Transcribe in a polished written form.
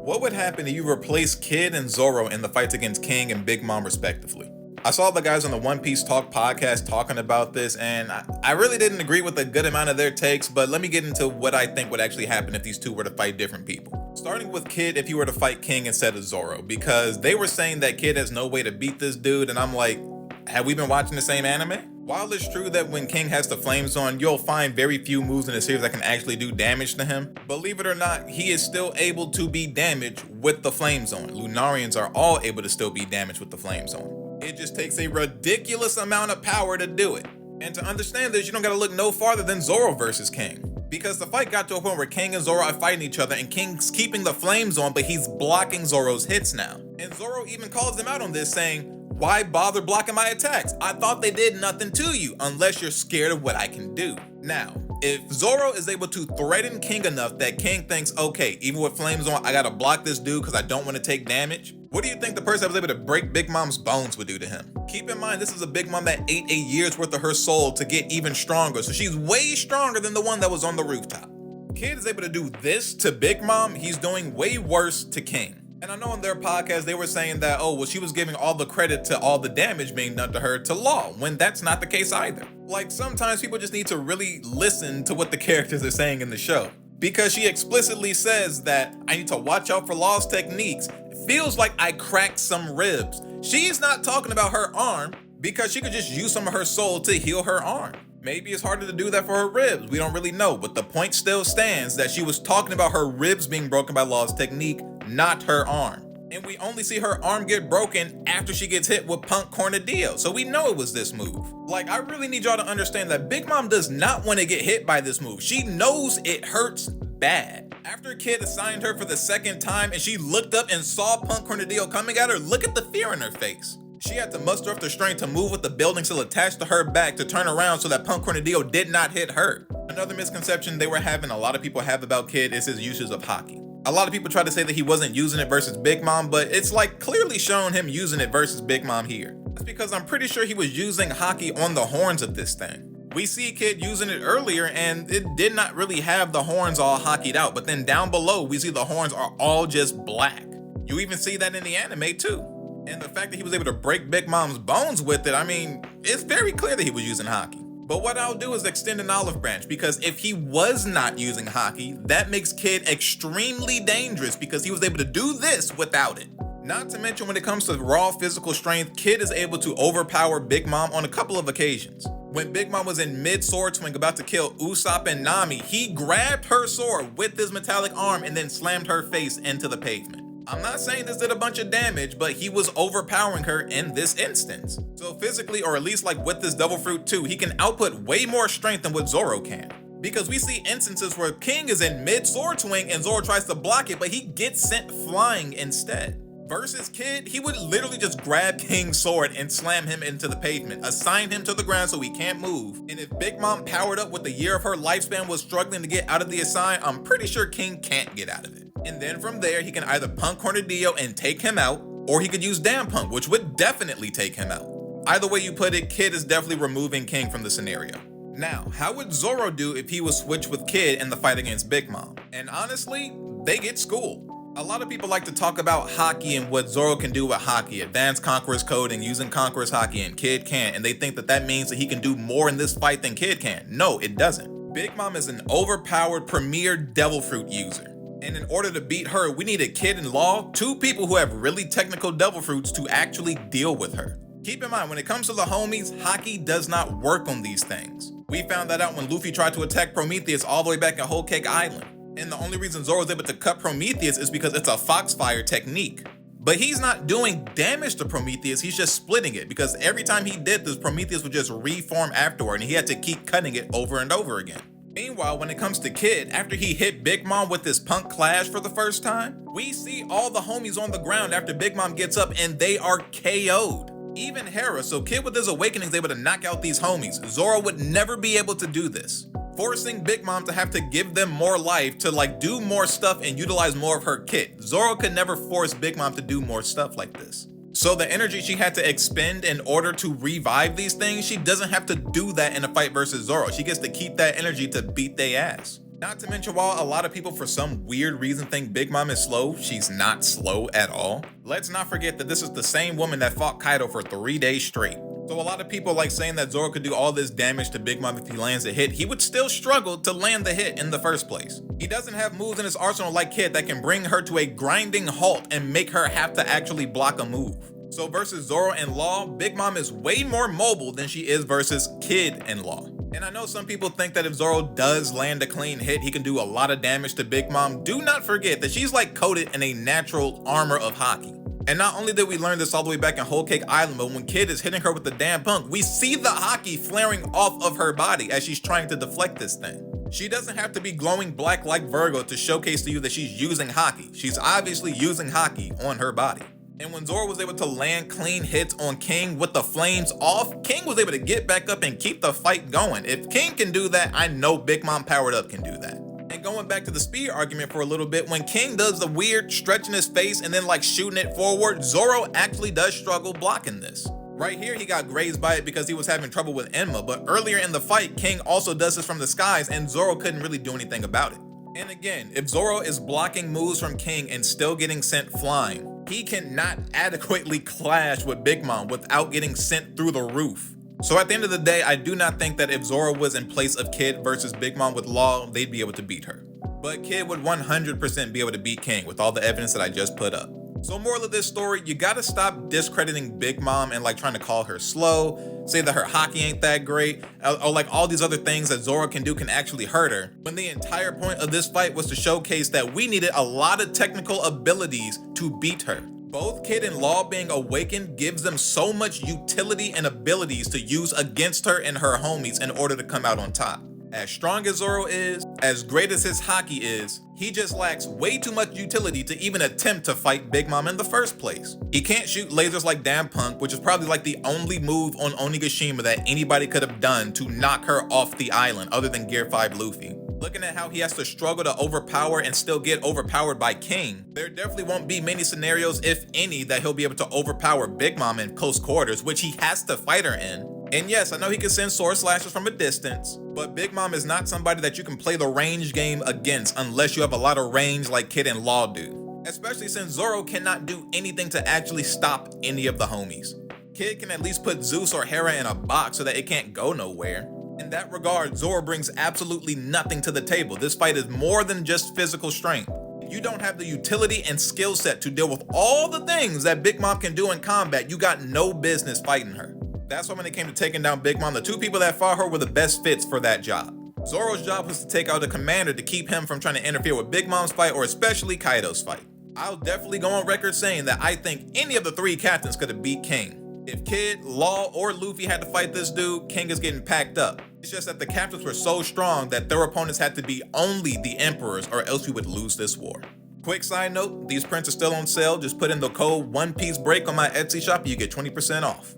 What would happen if you replaced Kid and Zoro in the fights against King and Big Mom respectively? I saw the guys on the One Piece Talk podcast talking about this, and I really didn't agree with a good amount of their takes, but let me get into what I think would actually happen if these two were to fight different people. Starting with Kid if he were to fight King instead of Zoro, because they were saying that Kid has no way to beat this dude, and I'm like, have we been watching the same anime? While it's true that when King has the flames on, you'll find very few moves in the series that can actually do damage to him, believe it or not, he is still able to be damaged with the flames on. Lunarians are all able to still be damaged with the flames on. It just takes a ridiculous amount of power to do it. And to understand this, you don't gotta look no farther than Zoro versus King. Because the fight got to a point where King and Zoro are fighting each other and King's keeping the flames on, but he's blocking Zoro's hits now. And Zoro even calls him out on this, saying, "Why bother blocking my attacks? I thought they did nothing to you, unless you're scared of what I can do." Now, if Zoro is able to threaten King enough that King thinks, okay, even with flames on, I gotta block this dude because I don't want to take damage, what do you think the person that was able to break Big Mom's bones would do to him? Keep in mind, this is a Big Mom that ate a year's worth of her soul to get even stronger, so she's way stronger than the one that was on the rooftop. Kid is able to do this to Big Mom, he's doing way worse to King. And I know on their podcast, they were saying that, oh, well, she was giving all the credit to all the damage being done to her to Law, when that's not the case either. Like, sometimes people just need to really listen to what the characters are saying in the show. Because she explicitly says that I need to watch out for Law's techniques. It feels like I cracked some ribs. She's not talking about her arm, because she could just use some of her soul to heal her arm. Maybe it's harder to do that for her ribs, we don't really know, but the point still stands that she was talking about her ribs being broken by Law's technique, not her arm. And we only see her arm get broken after she gets hit with Punk Cornadillo, so we know it was this move. Like, I really need y'all to understand that Big Mom does not want to get hit by this move. She knows it hurts bad. After Kid assigned her for the second time and she looked up and saw Punk Cornadillo coming at her, look at the fear in her face. She had to muster up the strength to move with the building still attached to her back to turn around so that Punk Cornadillo did not hit her. Another misconception they were having, a lot of people have about Kid, is his uses of haki. A lot of people try to say that he wasn't using it versus Big Mom, but it's like clearly showing him using it versus Big Mom here. That's because I'm pretty sure he was using haki on the horns of this thing. We see Kid using it earlier and it did not really have the horns all hokied out, but then down below we see the horns are all just black. You even see that in the anime too. And the fact that he was able to break Big Mom's bones with it, I mean, it's very clear that he was using haki. But what I'll do is extend an olive branch, because if he was not using haki, that makes Kid extremely dangerous because he was able to do this without it. Not to mention, when it comes to raw physical strength, Kid is able to overpower Big Mom on a couple of occasions. When Big Mom was in mid-sword swing about to kill Usopp and Nami, he grabbed her sword with his metallic arm and then slammed her face into the pavement. I'm not saying this did a bunch of damage, but he was overpowering her in this instance. So physically, or at least like with this Devil Fruit 2, he can output way more strength than what Zoro can. Because we see instances where King is in mid-sword swing and Zoro tries to block it, but he gets sent flying instead. Versus Kid, he would literally just grab King's sword and slam him into the pavement, assign him to the ground so he can't move. And if Big Mom powered up with the year of her lifespan was struggling to get out of the assign, I'm pretty sure King can't get out of it. And then from there, he can either Punk Cornadillo and take him out, or he could use Damn Punk, which would definitely take him out. Either way you put it, Kid is definitely removing King from the scenario. Now, how would Zoro do if he was switched with Kid in the fight against Big Mom? And honestly, they get schooled. A lot of people like to talk about haki and what Zoro can do with haki, advanced Conqueror's Code and using Conqueror's haki, and Kid can't, and they think that that means that he can do more in this fight than Kid can. No, it doesn't. Big Mom is an overpowered premier Devil Fruit user. And in order to beat her, we needed Kid and Law, two people who have really technical Devil Fruits, to actually deal with her. Keep in mind, when it comes to the homies, haki does not work on these things. We found that out when Luffy tried to attack Prometheus all the way back at Whole Cake Island. And the only reason Zoro was able to cut Prometheus is because it's a Foxfire technique. But he's not doing damage to Prometheus, he's just splitting it, because every time he did this, Prometheus would just reform afterward and he had to keep cutting it over and over again. Meanwhile, when it comes to Kid, after he hit Big Mom with this Punk Clash for the first time, we see all the homies on the ground after Big Mom gets up and they are KO'd. Even Hera, so Kid with his awakening is able to knock out these homies. Zoro would never be able to do this, forcing Big Mom to have to give them more life to like do more stuff and utilize more of her kit. Zoro could never force Big Mom to do more stuff like this. So the energy she had to expend in order to revive these things, she doesn't have to do that in a fight versus Zoro. She gets to keep that energy to beat their ass. Not to mention, while a lot of people for some weird reason think Big Mom is slow, she's not slow at all. Let's not forget that this is the same woman that fought Kaido for 3 days straight. So a lot of people like saying that Zoro could do all this damage to Big Mom if he lands a hit. He would still struggle to land the hit in the first place. He doesn't have moves in his arsenal like Kid that can bring her to a grinding halt and make her have to actually block a move. So versus Zoro and Law, Big Mom is way more mobile than she is versus Kid and Law. And I know some people think that if Zoro does land a clean hit, he can do a lot of damage to Big Mom. Do not forget that she's like coated in a natural armor of Haki. And not only did we learn this all the way back in Whole Cake Island, but when Kid is hitting her with the damn punk, we see the Haki flaring off of her body as she's trying to deflect this thing. She doesn't have to be glowing black like Virgo to showcase to you that she's using Haki. She's obviously using Haki on her body. And when Zoro was able to land clean hits on King with the flames off, King was able to get back up and keep the fight going. If King can do that, I know Big Mom Powered Up can do that. And going back to the speed argument for a little bit, when King does the weird stretching his face and then like shooting it forward, Zoro actually does struggle blocking this. Right here, he got grazed by it because he was having trouble with Enma, but earlier in the fight, King also does this from the skies and Zoro couldn't really do anything about it. And again, if Zoro is blocking moves from King and still getting sent flying, he cannot adequately clash with Big Mom without getting sent through the roof. So at the end of the day, I do not think that if Zoro was in place of Kid versus Big Mom with Law, they'd be able to beat her. But Kid would 100% be able to beat King with all the evidence that I just put up. So moral of this story, you gotta stop discrediting Big Mom and like trying to call her slow, say that her Haki ain't that great, or like all these other things that Zoro can do can actually hurt her, when the entire point of this fight was to showcase that we needed a lot of technical abilities to beat her. Both Kid and Law being awakened gives them so much utility and abilities to use against her and her homies in order to come out on top. As strong as Zoro is, as great as his Haki is, he just lacks way too much utility to even attempt to fight Big Mom in the first place. He can't shoot lasers like Damn Punk, which is probably like the only move on Onigashima that anybody could have done to knock her off the island other than Gear 5 Luffy. Looking at how he has to struggle to overpower and still get overpowered by King, there definitely won't be many scenarios, if any, that he'll be able to overpower Big Mom in close quarters, which he has to fight her in. And yes, I know he can send sword slashes from a distance, but Big Mom is not somebody that you can play the range game against unless you have a lot of range like Kid and Law do. Especially since Zoro cannot do anything to actually stop any of the homies. Kid can at least put Zeus or Hera in a box so that it can't go nowhere. In that regard, Zoro brings absolutely nothing to the table. This fight is more than just physical strength. If you don't have the utility and skill set to deal with all the things that Big Mom can do in combat, you got no business fighting her. That's why when it came to taking down Big Mom, the two people that fought her were the best fits for that job. Zoro's job was to take out the commander to keep him from trying to interfere with Big Mom's fight or especially Kaido's fight. I'll definitely go on record saying that I think any of the three captains could have beat King. If Kid, Law, or Luffy had to fight this dude, King is getting packed up. It's just that the captains were so strong that their opponents had to be only the emperors or else we would lose this war. Quick side note, these prints are still on sale. Just put in the code ONEPIECEBREAK on my Etsy shop and you get 20% off.